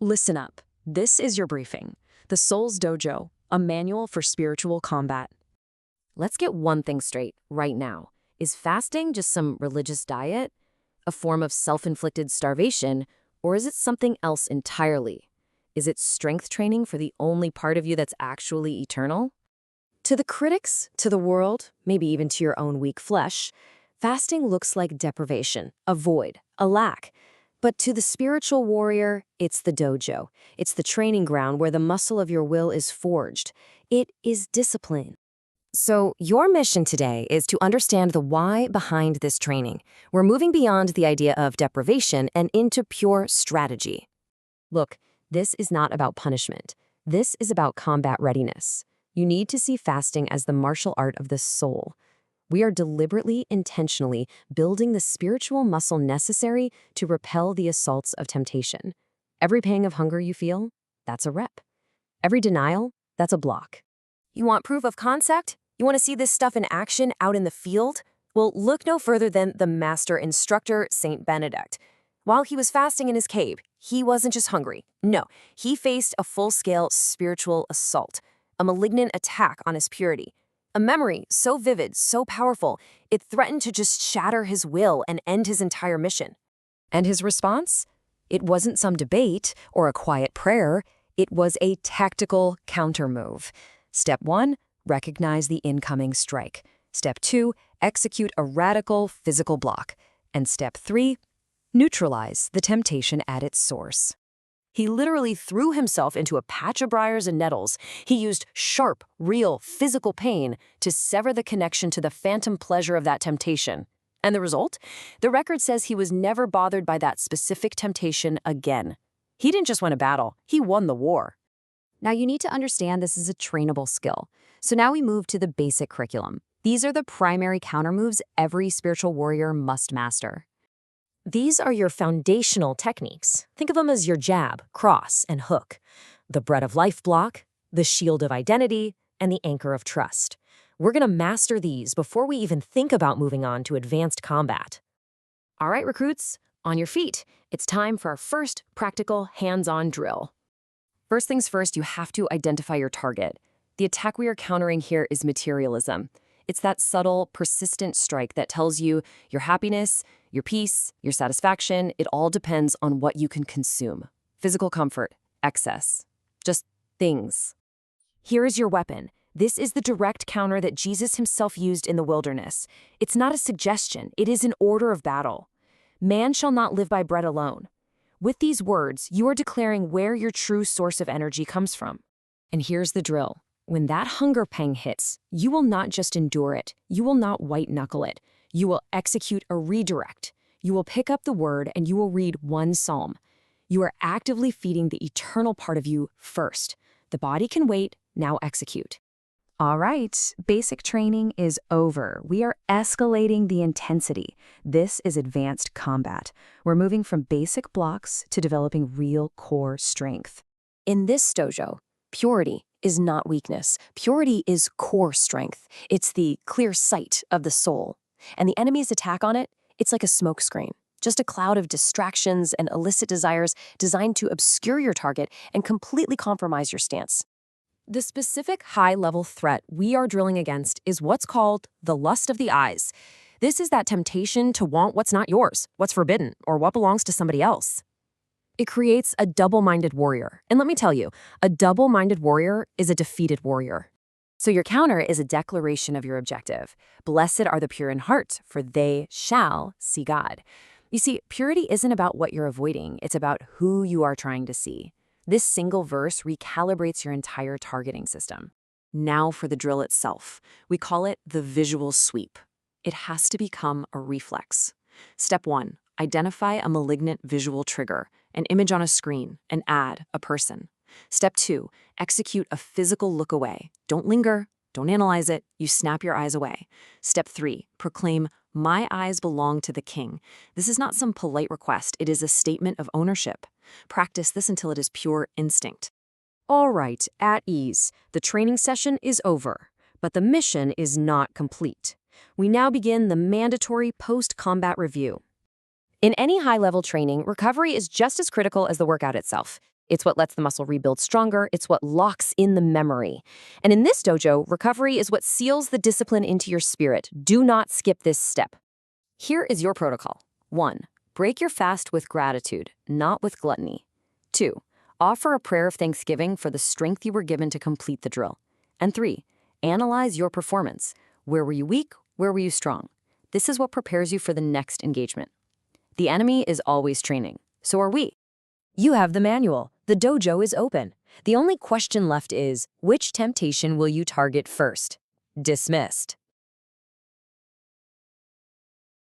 Listen up. This is your briefing. The Soul's Dojo, a manual for spiritual combat. Let's get one thing straight right now. Is fasting just some religious diet, a form of self-inflicted starvation, or is it something else entirely? Is it strength training for the only part of you that's actually eternal? To the critics, to the world, maybe even to your own weak flesh, fasting looks like deprivation, a void, a lack. But to the spiritual warrior, it's the dojo. It's the training ground where the muscle of your will is forged. It is discipline. So your mission today is to understand the why behind this training. We're moving beyond the idea of deprivation and into pure strategy. Look, this is not about punishment. This is about combat readiness. You need to see fasting as the martial art of the soul. We are deliberately, intentionally building the spiritual muscle necessary to repel the assaults of temptation. Every pang of hunger you feel, that's a rep. Every denial, that's a block. You want proof of concept? You want to see this stuff in action out in the field? Well, look no further than the master instructor, Saint Benedict. While he was fasting in his cave, he wasn't just hungry. No, he faced a full-scale spiritual assault, a malignant attack on his purity. A memory so vivid, so powerful, it threatened to just shatter his will and end his entire mission. And his response? It wasn't some debate or a quiet prayer. It was a tactical countermove. Step 1, recognize the incoming strike. Step 2, execute a radical physical block. And step 3, neutralize the temptation at its source. He literally threw himself into a patch of briars and nettles. He used sharp, real, physical pain to sever the connection to the phantom pleasure of that temptation. And the result? The record says he was never bothered by that specific temptation again. He didn't just win a battle, he won the war. Now you need to understand this is a trainable skill. So now we move to the basic curriculum. These are the primary countermoves every spiritual warrior must master. These are your foundational techniques. Think of them as your jab, cross, and hook. The bread of life block, the shield of identity, and the anchor of trust. We're going to master these before we even think about moving on to advanced combat. All right, recruits, on your feet. It's time for our first practical hands-on drill. First things first, you have to identify your target. The attack we are countering here is materialism. It's that subtle, persistent strike that tells you your happiness, your peace, your satisfaction, it all depends on what you can consume. Physical comfort, excess, just things. Here is your weapon. This is the direct counter that Jesus himself used in the wilderness. It's not a suggestion, it is an order of battle. Man shall not live by bread alone. With these words, you are declaring where your true source of energy comes from. And here's the drill. When that hunger pang hits, you will not just endure it. You will not white-knuckle it. You will execute a redirect. You will pick up the word and you will read one psalm. You are actively feeding the eternal part of you first. The body can wait, now execute. All right, basic training is over. We are escalating the intensity. This is advanced combat. We're moving from basic blocks to developing real core strength. In this dojo, purity is not weakness. Purity is core strength. It's the clear sight of the soul. And the enemy's attack on it, it's like a smokescreen. Just a cloud of distractions and illicit desires designed to obscure your target and completely compromise your stance. The specific high-level threat we are drilling against is what's called the lust of the eyes. This is that temptation to want what's not yours, what's forbidden, or what belongs to somebody else. It creates a double-minded warrior. And let me tell you, a double-minded warrior is a defeated warrior. So your counter is a declaration of your objective. Blessed are the pure in heart, for they shall see God. You see, purity isn't about what you're avoiding. It's about who you are trying to see. This single verse recalibrates your entire targeting system. Now for the drill itself. We call it the visual sweep. It has to become a reflex. Step 1, identify a malignant visual trigger, an image on a screen, an ad, a person. Step 2, execute a physical look away. Don't linger, don't analyze it, you snap your eyes away. Step 3, proclaim, my eyes belong to the king. This is not some polite request, it is a statement of ownership. Practice this until it is pure instinct. All right, at ease. The training session is over, but the mission is not complete. We now begin the mandatory post-combat review. In any high-level training, recovery is just as critical as the workout itself. It's what lets the muscle rebuild stronger. It's what locks in the memory. And in this dojo, recovery is what seals the discipline into your spirit. Do not skip this step. Here is your protocol. 1. Break your fast with gratitude, not with gluttony. 2. Offer a prayer of thanksgiving for the strength you were given to complete the drill. And 3. Analyze your performance. Where were you weak? Where were you strong? This is what prepares you for the next engagement. The enemy is always training. So are we. You have the manual. The dojo is open. The only question left is, which temptation will you target first? Dismissed.